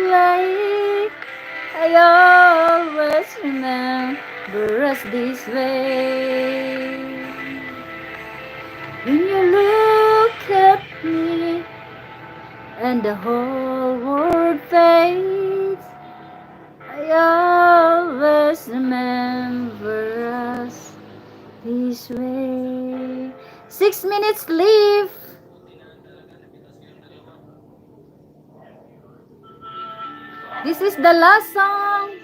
way. I always remember us this way. When you look at me and the whole world fades, I always remember us this way. 6 minutes leave. This is the last song.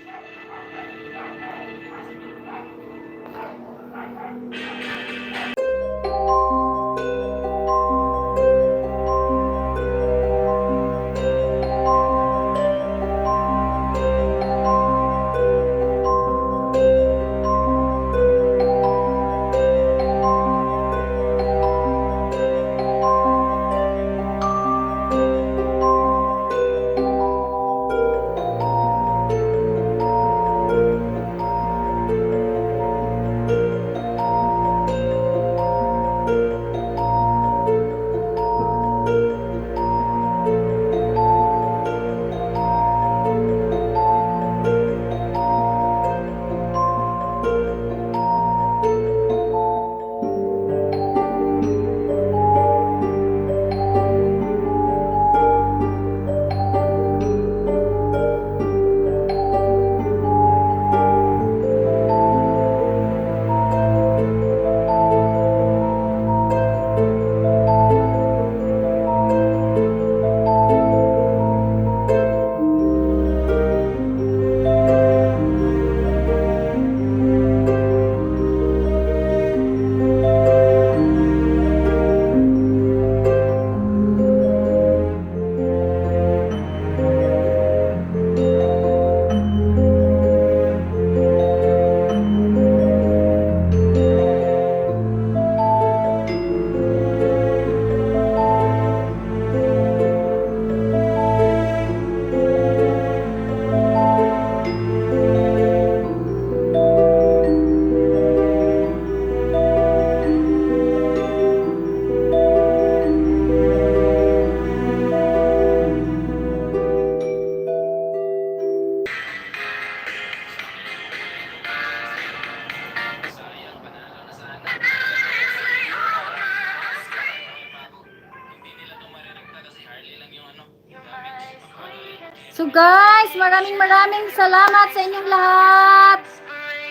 So guys, maraming salamat sa inyong lahat.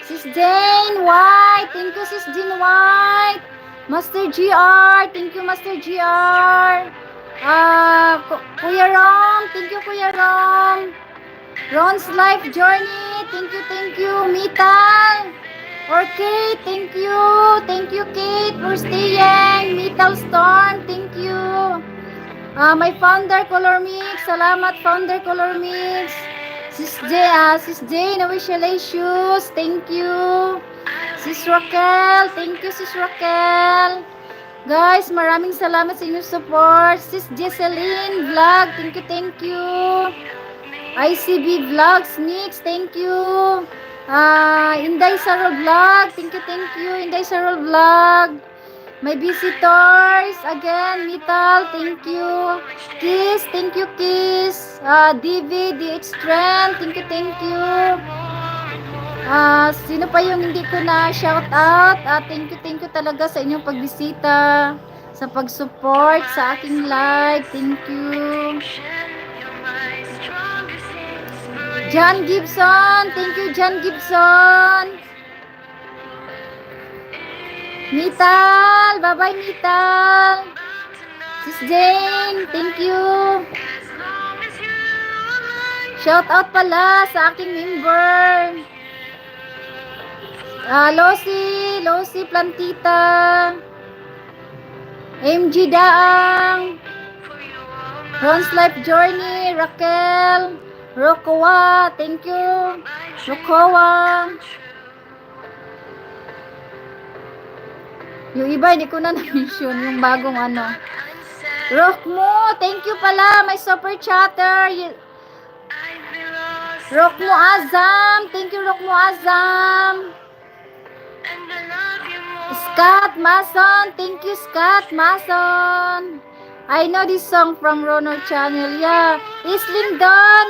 Sis Jane White, thank you Sis Jane White. Master GR, thank you Master GR. Kuya Rom, thank you Kuya Rom. Ron's Life Journey, thank you Mital. Or Kate, thank you Kate for staying. Mital Storm, thank you. My Founder Color Mix, salamat Founder Color Mix. Sis J, no shoes, thank you. Sis Raquel, thank you Sis Raquel. Guys, maraming salamat sa inyong support. Sis Jesseline Vlog, thank you. ICB Vlogs Mix, thank you. Inday Sarol Vlog, thank you. Inday Sarol Vlog. My visitors, again, Mital, thank you. Kiss, thank you, Kiss. DV, DH Strength, thank you. Sino pa yung hindi ko na shout out? Thank you talaga sa inyong pagbisita, sa pag-support sa aking live. Thank you. John Gibson, thank you, John Gibson. Mital, bye-bye Mital. Sis Jane, thank you. Shout out pala sa aking member. Losi Plantita. MG Daang. Ron's Life Journey, Raquel. Rokowa, thank you. Rokowa. Yung iba, hindi ko na na-mention. Yung bagong ano. Rockmo, thank you pala. May super chatter. Rockmo Azam. Thank you, Rockmo Azam. Scott Mason. Thank you, Scott Mason. I know this song from Ronor channel. Yeah. Isling Don.